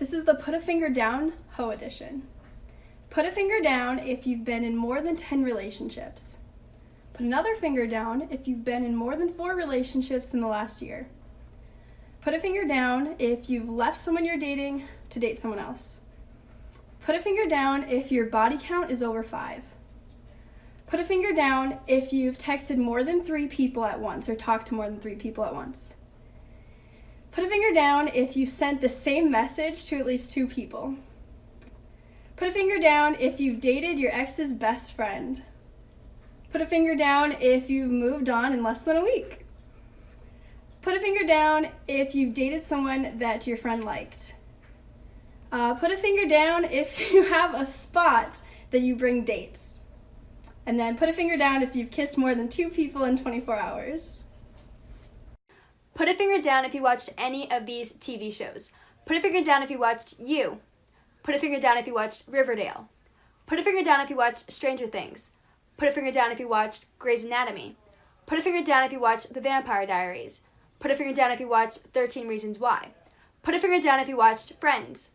This is the Put a Finger Down Hoe edition. Put a finger down if you've been in more than 10 relationships. Put another finger down if you've been in more than 4 relationships in the last year. Put a finger down if you've left someone you're dating to date someone else. Put a finger down if your body count is over 5. Put a finger down if you've texted more than 3 people at once or talked to more than 3 people at once. Put a finger down if you've sent the same message to at least 2 people. Put a finger down if you've dated your ex's best friend. Put a finger down if you've moved on in less than a week. Put a finger down if you've dated someone that your friend liked. Put a finger down if you have a spot that you bring dates. And then put a finger down if you've kissed more than 2 people in 24 hours. Put a finger down if you watched any of these TV shows. Put a finger down if you watched You. Put a finger down if you watched Riverdale. Put a finger down if you watched Stranger Things. Put a finger down if you watched Grey's Anatomy. Put a finger down if you watched The Vampire Diaries. Put a finger down if you watched 13 Reasons Why. Put a finger down if you watched Friends.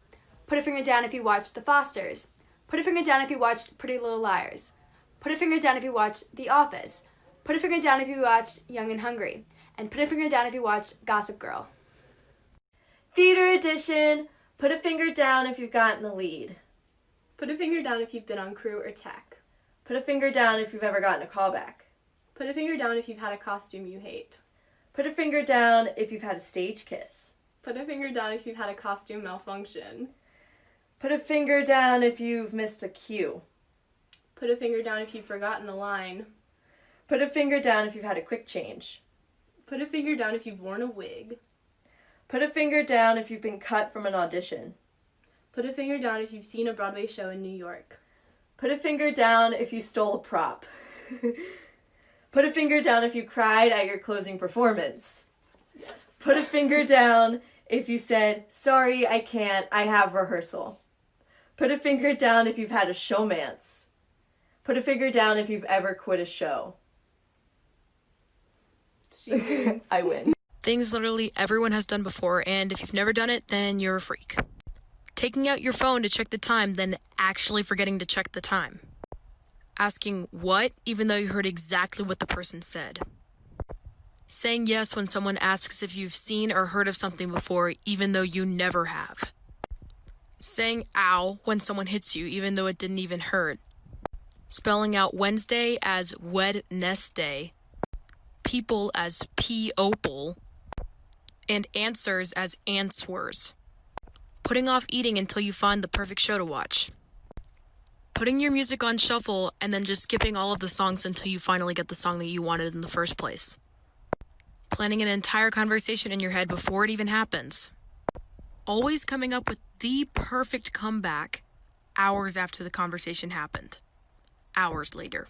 Put a finger down if you watched The Fosters. Put a finger down if you watched Pretty Little Liars. Put a finger down if you watched The Office. Put a finger down if you watched Young and Hungry. And put a finger down if you watched Gossip Girl. Theater edition. Put a finger down if you've gotten the lead. Put a finger down if you've been on crew or tech. Put a finger down if you've ever gotten a callback. Put a finger down if you've had a costume you hate. Put a finger down if you've had a stage kiss. Put a finger down if you've had a costume malfunction. Put a finger down if you've missed a cue. Put a finger down if you've forgotten a line. Put a finger down if you've had a quick change. Put a finger down if you've worn a wig. Put a finger down if you've been cut from an audition. Put a finger down if you've seen a Broadway show in New York. Put a finger down if you stole a prop. Put a finger down if you cried at your closing performance. Yes. Put a finger down if you said, "Sorry, I can't, I have rehearsal." Put a finger down if you've had a showmance. Put a finger down if you've ever quit a show. She wins. I win. Things literally everyone has done before, and if you've never done it, then you're a freak. Taking out your phone to check the time, then actually forgetting to check the time. Asking what, even though you heard exactly what the person said. Saying yes when someone asks if you've seen or heard of something before, even though you never have. Saying ow when someone hits you, even though it didn't even hurt. Spelling out Wednesday as Wednesday. People as P-opal. And answers as answers. Putting off eating until you find the perfect show to watch. Putting your music on shuffle and then just skipping all of the songs until you finally get the song that you wanted in the first place. Planning an entire conversation in your head before it even happens. Always coming up with the perfect comeback hours after the conversation happened. Hours later.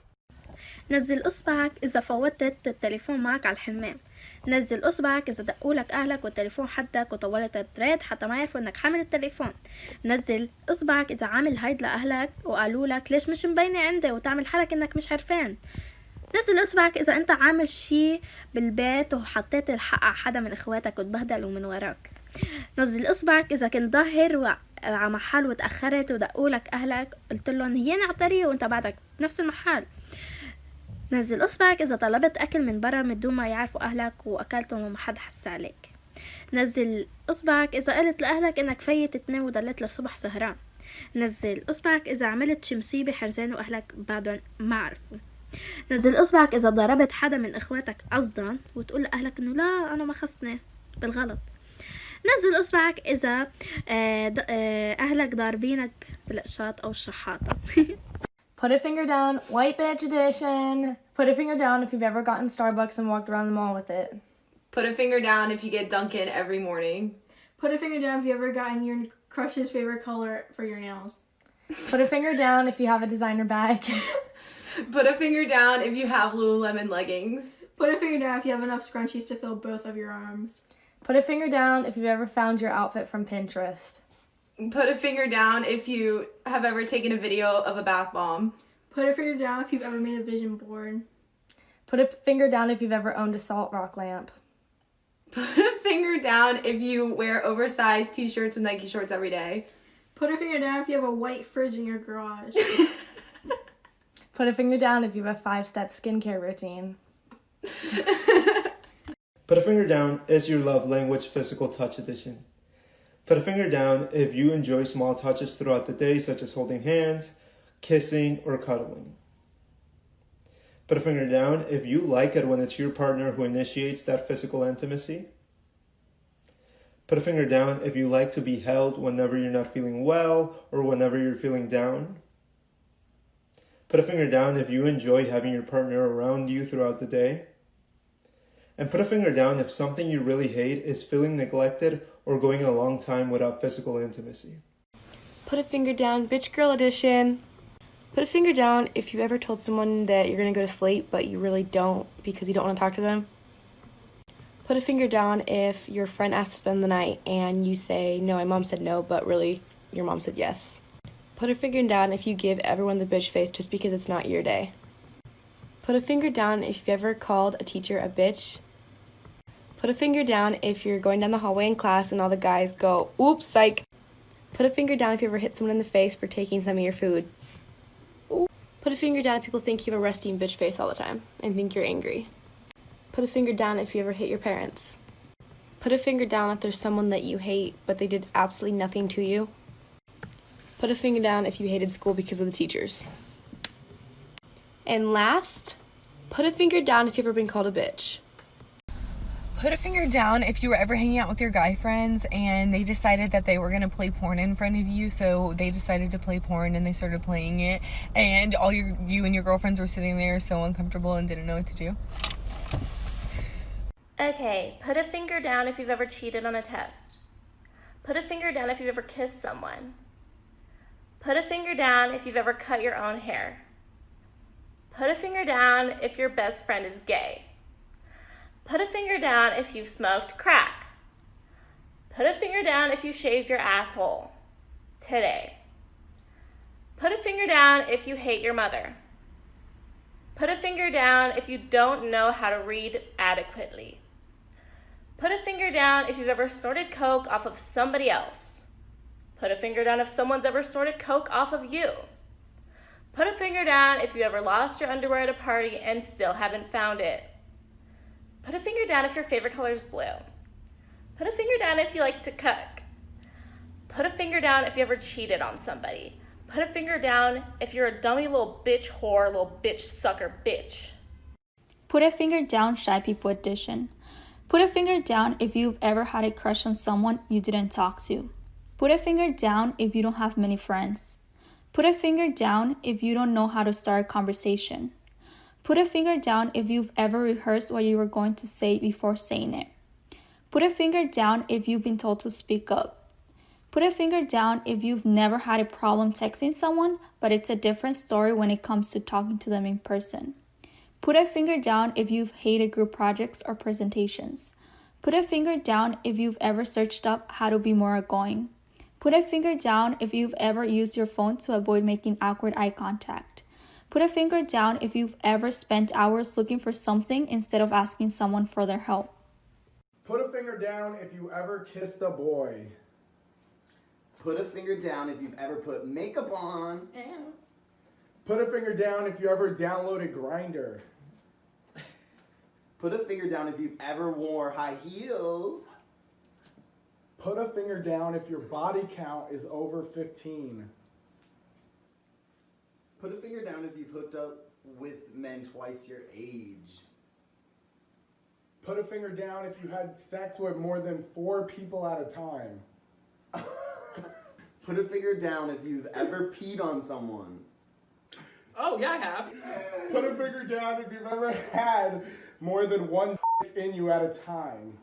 نزل إصبعك إذا فوتت التليفون معك على الحمام. نزل إصبعك إذا دقولك أهلك والتليفون حدك وطولت التريد حتى ما يعرفوا إنك حامل التليفون. نزل إصبعك إذا عامل هيد لأهلك وقالوا لك ليش مش مبينة عندي وتعمل حالك إنك مش عارفان. نزل إصبعك إذا أنت عامل شي بالبيت وحطيت الحق على حدا من إخواتك وتبهدلوا من وراك. نزل إصبعك إذا كنت ظاهر على محل وتأخرت ودقولك أهلك قلت لهم هيني على الطريق وأنت بعدك بنفس المحل. نزل إصبعك إذا طلبت أكل من برا من دون ما يعرفوا أهلك وأكلتهم وما حد حس عليك. نزل إصبعك إذا قلت لأهلك إنك فايت تنام وضلت للصبح سهران. نزل إصبعك إذا عملت شي مصيبة حرزان وأهلك بعدهم ما عرفوا. نزل إصبعك إذا ضربت حدا من إخواتك قصدا وتقول لأهلك إنه لا أنا ما خصني بالغلط. نزل إصبعك إذا أهلك ضاربينك بالقشاط أو الشحاطة. Put a finger down, white bitch edition. Put a finger down if you've ever gotten Starbucks and walked around the mall with it. Put a finger down if you get Dunkin' every morning. Put a finger down if you ever gotten your crush's favorite color for your nails. Put a finger down if you have a designer bag. Put a finger down if you have Lululemon leggings. Put a finger down if you have enough scrunchies to fill both of your arms. Put a finger down if you've ever found your outfit from Pinterest. Put a finger down if you have ever taken a video of a bath bomb. Put a finger down if you've ever made a vision board. Put a finger down if you've ever owned a salt rock lamp. Put a finger down if you wear oversized t-shirts with Nike shorts every day. Put a finger down if you have a white fridge in your garage. Put a finger down if you have a 5-step skincare routine. Put a finger down is your love language physical touch edition. Put a finger down if you enjoy small touches throughout the day, such as holding hands, kissing, or cuddling. Put a finger down if you like it when it's your partner who initiates that physical intimacy. Put a finger down if you like to be held whenever you're not feeling well or whenever you're feeling down. Put a finger down if you enjoy having your partner around you throughout the day. And put a finger down if something you really hate is feeling neglected or going a long time without physical intimacy. Put a finger down, bitch girl edition. Put a finger down if you ever told someone that you're gonna go to sleep, but you really don't because you don't want to talk to them. Put a finger down if your friend asks to spend the night and you say, no, my mom said no, but really your mom said yes. Put a finger down if you give everyone the bitch face just because it's not your day. Put a finger down if you've ever called a teacher a bitch. Put a finger down if you're going down the hallway in class and all the guys go, oops, psych. Put a finger down if you ever hit someone in the face for taking some of your food. Ooh. Put a finger down if people think you have a resting bitch face all the time and think you're angry. Put a finger down if you ever hit your parents. Put a finger down if there's someone that you hate but they did absolutely nothing to you. Put a finger down if you hated school because of the teachers. And last, put a finger down if you've ever been called a bitch. Put a finger down if you were ever hanging out with your guy friends and they decided that they were going to play porn in front of you, so they decided to play porn and they started playing it, and you and your girlfriends were sitting there so uncomfortable and didn't know what to do. Okay, put a finger down if you've ever cheated on a test. Put a finger down if you've ever kissed someone. Put a finger down if you've ever cut your own hair. Put a finger down if your best friend is gay. Put a finger down if you've smoked crack. Put a finger down if you shaved your asshole today. Put a finger down if you hate your mother. Put a finger down if you don't know how to read adequately. Put a finger down if you've ever snorted coke off of somebody else. Put a finger down if someone's ever snorted coke off of you. Put a finger down if you ever lost your underwear at a party and still haven't found it. Put a finger down if your favorite color is blue. Put a finger down if you like to cook. Put a finger down if you ever cheated on somebody. Put a finger down if you're a dummy little bitch whore, little bitch sucker bitch. Put a finger down, shy people edition. Put a finger down if you've ever had a crush on someone you didn't talk to. Put a finger down if you don't have many friends. Put a finger down if you don't know how to start a conversation. Put a finger down if you've ever rehearsed what you were going to say before saying it. Put a finger down if you've been told to speak up. Put a finger down if you've never had a problem texting someone, but it's a different story when it comes to talking to them in person. Put a finger down if you've hated group projects or presentations. Put a finger down if you've ever searched up how to be more outgoing. Put a finger down if you've ever used your phone to avoid making awkward eye contact. Put a finger down if you've ever spent hours looking for something instead of asking someone for their help. Put a finger down if you ever kissed a boy. Put a finger down if you've ever put makeup on. Put a finger down if you ever downloaded Grindr. Put a finger down if you've ever wore high heels. Put a finger down if your body count is over 15. Put a finger down if you've hooked up with men twice your age. Put a finger down if you had sex with more than 4 people at a time. Put a finger down if you've ever peed on someone. Oh, yeah, I have. Put a finger down if you've ever had more than one in you at a time.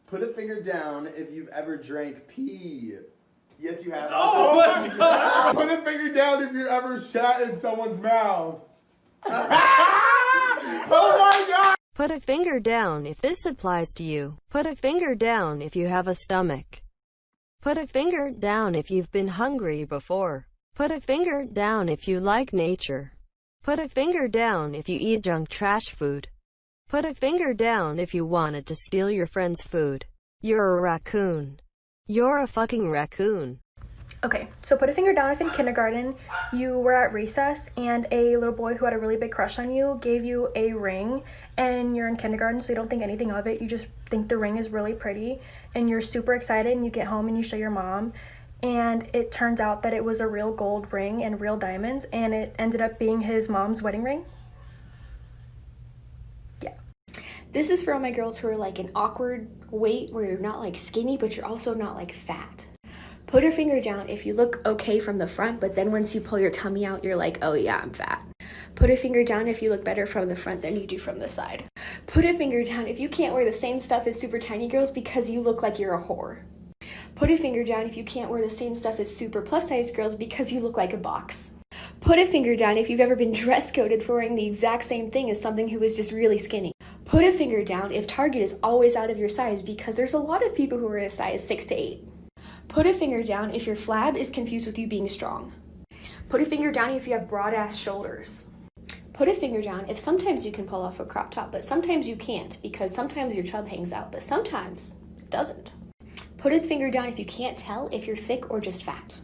Put a finger down if you've ever drank pee. Yes, you have. Oh my God! Put a finger down if you ever shat in someone's mouth. Oh my God! Put a finger down if this applies to you. Put a finger down if you have a stomach. Put a finger down if you've been hungry before. Put a finger down if you like nature. Put a finger down if you eat junk trash food. Put a finger down if you wanted to steal your friend's food. You're a raccoon. You're a fucking raccoon. Okay, so put a finger down if in kindergarten you were at recess and a little boy who had a really big crush on you gave you a ring, and you're in kindergarten so you don't think anything of it. You just think the ring is really pretty and you're super excited, and you get home and you show your mom, and it turns out that it was a real gold ring and real diamonds, and it ended up being his mom's wedding ring. This is for all my girls who are like an awkward weight where you're not like skinny, but you're also not like fat. Put your finger down if you look okay from the front, but then once you pull your tummy out, you're like, oh yeah, I'm fat. Put a finger down if you look better from the front than you do from the side. Put a finger down if you can't wear the same stuff as super tiny girls because you look like you're a whore. Put a finger down if you can't wear the same stuff as super plus size girls because you look like a box. Put a finger down if you've ever been dress coded for wearing the exact same thing as something who is just really skinny. Put a finger down if Target is always out of your size because there's a lot of people who are a size 6 to 8. Put a finger down if your flab is confused with you being strong. Put a finger down if you have broad ass shoulders. Put a finger down if sometimes you can pull off a crop top, but sometimes you can't because sometimes your chub hangs out, but sometimes it doesn't. Put a finger down if you can't tell if you're thick or just fat.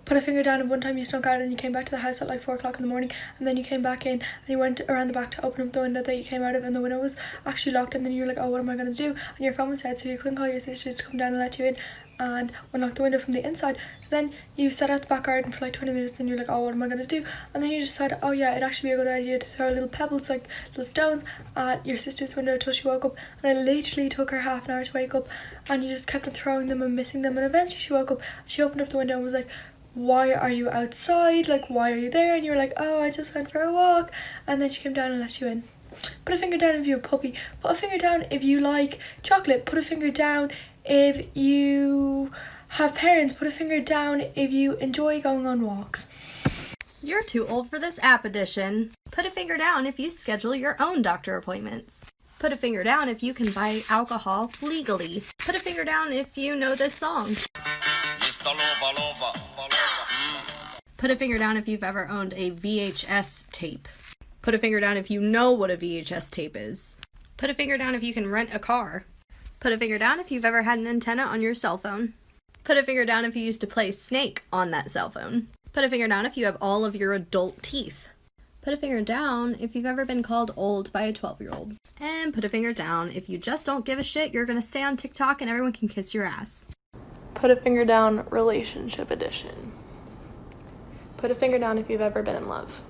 Put a finger down if one time you snuck out and you came back to the house at like 4 o'clock in the morning, and then you came back in and you went around the back to open up the window that you came out of, and the window was actually locked, and then you were like, oh, what am I going to do? And your phone was dead, so you couldn't call your sisters to come down and let you in and unlock the window from the inside. So then you sat out the back garden for like 20 minutes and you're like, oh, what am I going to do? And then you decided, oh yeah, it'd actually be a good idea to throw little pebbles, like little stones, at your sister's window until she woke up. And it literally took her half an hour to wake up, and you just kept on throwing them and missing them, and eventually she woke up. She opened up the window and was like, why are you outside? Like, why are you there? And you were like, oh, I just went for a walk. And then she came down and let you in. Put a finger down if you're a puppy. Put a finger down if you like chocolate. Put a finger down if you have parents. Put a finger down if you enjoy going on walks. You're too old for this app edition. Put a finger down if you schedule your own doctor appointments. Put a finger down if you can buy alcohol legally. Put a finger down if you know this song. Put a finger down if you've ever owned a VHS tape. Put a finger down if you know what a VHS tape is. Put a finger down if you can rent a car. Put a finger down if you've ever had an antenna on your cell phone. Put a finger down if you used to play Snake on that cell phone. Put a finger down if you have all of your adult teeth. Put a finger down if you've ever been called old by a 12-year-old. And put a finger down if you just don't give a shit, you're gonna stay on TikTok and everyone can kiss your ass. Put a finger down, relationship edition. Put a finger down if you've ever been in love.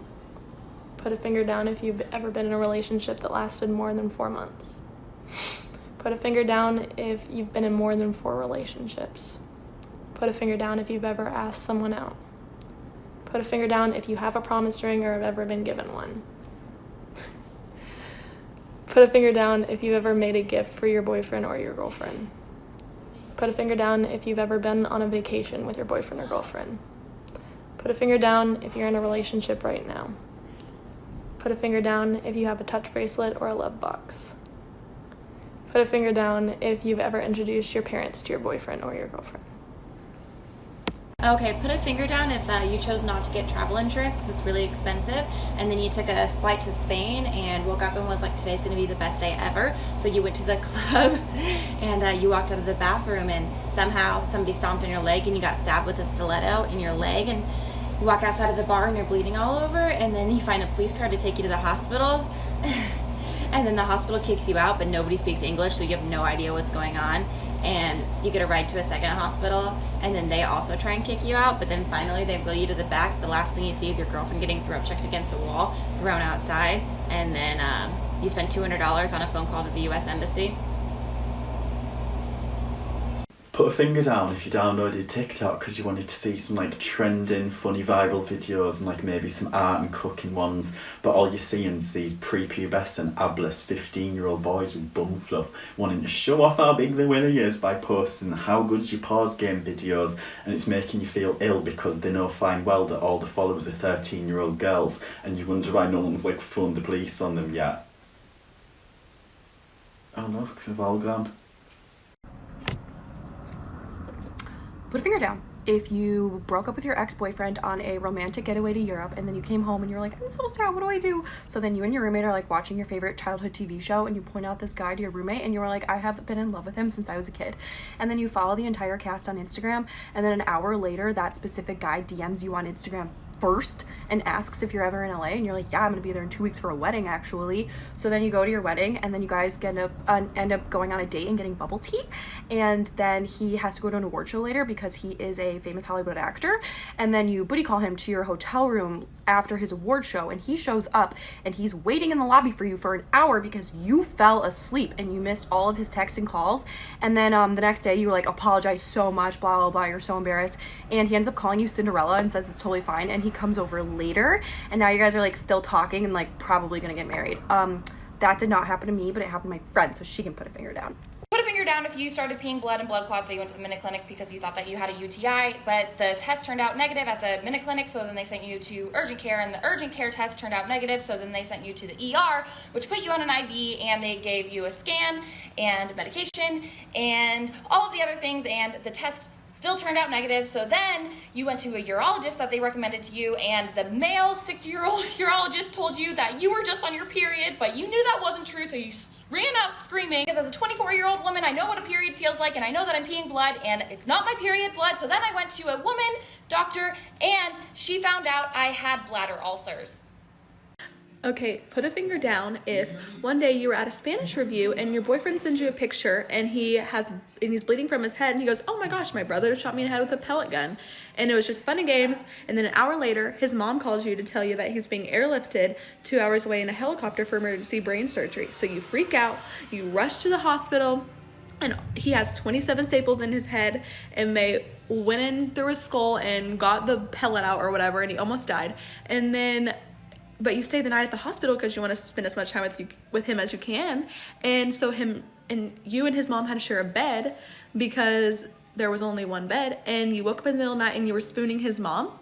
Put a finger down if you've ever been in a relationship that lasted more than 4 months. Put a finger down if you've been in more than 4 relationships. Put a finger down if you've ever asked someone out. Put a finger down if you have a promise ring or have ever been given one. Put a finger down if you've ever made a gift for your boyfriend or your girlfriend. Put a finger down if you've ever been on a vacation with your boyfriend or girlfriend. Put a finger down if you're in a relationship right now. Put a finger down if you have a touch bracelet or a love box. Put a finger down if you've ever introduced your parents to your boyfriend or your girlfriend. Okay, put a finger down if you chose not to get travel insurance because it's really expensive, and then you took a flight to Spain and woke up and was like, today's going to be the best day ever. So you went to the club and you walked out of the bathroom and somehow somebody stomped on your leg and you got stabbed with a stiletto in your leg, and you walk outside of the bar and you're bleeding all over, and then you find a police car to take you to the hospital. And then the hospital kicks you out, but nobody speaks English, so you have no idea what's going on. And you get a ride to a second hospital, and then they also try and kick you out, but then finally they wheel you to the back. The last thing you see is your girlfriend getting throat checked against the wall, thrown outside, and then you spend $200 on a phone call to the US Embassy. Put a finger down if you downloaded TikTok because you wanted to see some like trending, funny, viral videos and like maybe some art and cooking ones, but all you're seeing is these prepubescent, abless 15-year-old boys with bum fluff wanting to show off how big their willy is by posting how good's your pause game videos, and it's making you feel ill because they know fine well that all the followers are 13-year-old girls, and you wonder why no one's like phoned the police on them yet. Oh look, they've all gone. Put a finger down if you broke up with your ex-boyfriend on a romantic getaway to Europe and then you came home and you're like, I'm so sad, what do I do? So then you and your roommate are like watching your favorite childhood TV show and you point out this guy to your roommate and you're like, I have been in love with him since I was a kid. And then you follow the entire cast on Instagram, and then an hour later that specific guy DMs you on Instagram first and asks if you're ever in LA, and you're like, yeah, I'm gonna be there in 2 weeks for a wedding actually. So then you go to your wedding and then you guys end up going on a date and getting bubble tea, and then he has to go to an award show later because he is a famous Hollywood actor, and then you booty call him to your hotel room after his award show, and he shows up and he's waiting in the lobby for you for an hour because you fell asleep and you missed all of his texts and calls. And then the next day you were like, apologize so much, blah blah blah, you're so embarrassed, and he ends up calling you Cinderella and says it's totally fine, and he comes over later and now you guys are like still talking and like probably gonna get married. That did not happen to me, but it happened to my friend, so she can put a finger down. Put a finger down if you started peeing blood and blood clots, so you went to the minute clinic because you thought that you had a UTI, but the test turned out negative at the minute clinic, so then they sent you to urgent care, and the urgent care test turned out negative, so then they sent you to the ER, which put you on an IV, and they gave you a scan and medication and all of the other things, and the test still turned out negative. So then you went to a urologist that they recommended to you, and the male 60-year-old urologist told you that you were just on your period, but you knew that wasn't true, so you ran out screaming, because as a 24-year-old woman, I know what a period feels like, and I know that I'm peeing blood, and it's not my period blood. So then I went to a woman doctor, and she found out I had bladder ulcers. Okay, put a finger down if one day you were at a Spanish review and your boyfriend sends you a picture and he's bleeding from his head and he goes, oh my gosh, my brother shot me in the head with a pellet gun. And it was just fun and games, and then an hour later his mom calls you to tell you that he's being airlifted 2 hours away in a helicopter for emergency brain surgery. So you freak out, you rush to the hospital, and he has 27 staples in his head, and they went in through his skull and got the pellet out or whatever, and he almost died. And then but you stay the night at the hospital because you want to spend as much time with him as you can. And so you and his mom had to share a bed because there was only one bed, and you woke up in the middle of the night and you were spooning his mom.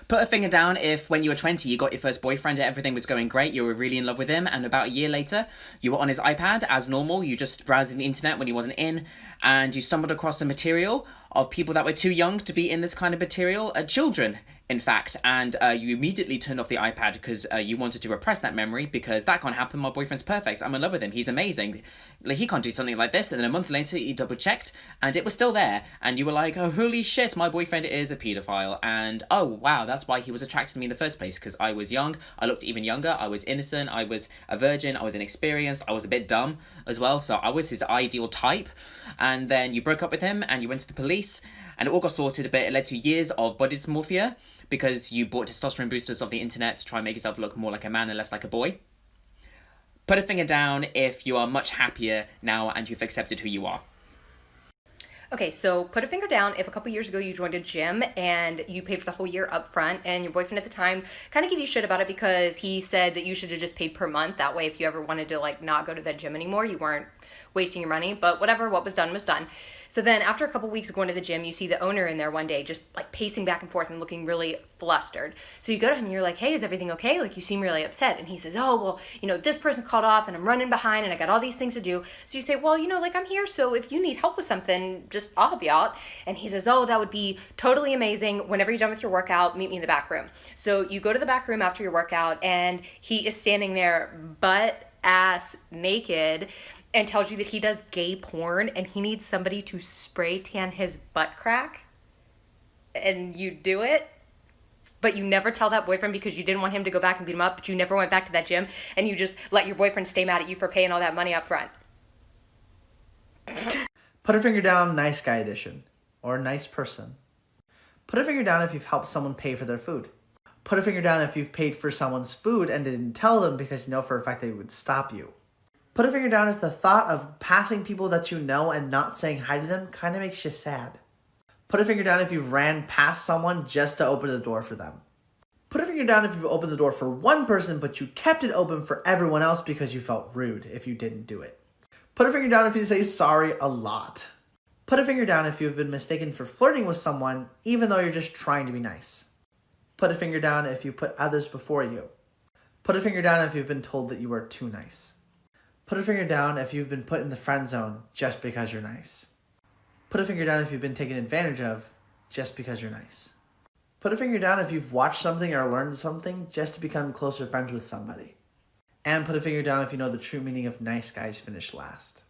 Put a finger down if when you were 20 you got your first boyfriend and everything was going great, you were really in love with him, and about a year later you were on his iPad as normal, you just browsing the internet when he wasn't in, and you stumbled across a material of people that were too young to be in this kind of material, children in fact, and you immediately turned off the iPad because you wanted to repress that memory because that can't happen, my boyfriend's perfect, I'm in love with him, he's amazing, like he can't do something like this. And then a month later you double checked and it was still there, and you were like, oh holy shit, my boyfriend is a paedophile, and oh wow, that's why he was attracted to me in the first place, because I was young, I looked even younger, I was innocent, I was a virgin, I was inexperienced, I was a bit dumb as well, so I was his ideal type. And then you broke up with him and you went to the police and it all got sorted, but it led to years of body dysmorphia because you bought testosterone boosters off the internet to try and make yourself look more like a man and less like a boy. Put a finger down if you are much happier now and you've accepted who you are. Okay, so put a finger down if a couple years ago you joined a gym and you paid for the whole year up front, and your boyfriend at the time kind of gave you shit about it because he said that you should have just paid per month. That way if you ever wanted to like not go to that gym anymore, you weren't wasting your money. But whatever, what was done was done. So then after a couple weeks of going to the gym, you see the owner in there one day just like pacing back and forth and looking really flustered. So you go to him and you're like, hey, is everything okay? Like you seem really upset. And he says, oh, well, you know, this person called off and I'm running behind and I got all these things to do. So you say, well, you know, like I'm here, so if you need help with something, just I'll help you out. And he says, oh, that would be totally amazing. Whenever you're done with your workout, meet me in the back room. So you go to the back room after your workout and he is standing there butt ass naked and tells you that he does gay porn and he needs somebody to spray tan his butt crack. And you do it, but you never tell that boyfriend because you didn't want him to go back and beat him up, but you never went back to that gym, and you just let your boyfriend stay mad at you for paying all that money up front. Put a finger down, nice guy edition, or nice person. Put a finger down if you've helped someone pay for their food. Put a finger down if you've paid for someone's food and didn't tell them because you know for a fact they would stop you. Put a finger down if the thought of passing people that you know and not saying hi to them kind of makes you sad. Put a finger down if you've ran past someone just to open the door for them. Put a finger down if you've opened the door for one person but you kept it open for everyone else because you felt rude if you didn't do it. Put a finger down if you say sorry a lot. Put a finger down if you've been mistaken for flirting with someone even though you're just trying to be nice. Put a finger down if you put others before you. Put a finger down if you've been told that you are too nice. Put a finger down if you've been put in the friend zone just because you're nice. Put a finger down if you've been taken advantage of just because you're nice. Put a finger down if you've watched something or learned something just to become closer friends with somebody. And put a finger down if you know the true meaning of nice guys finish last.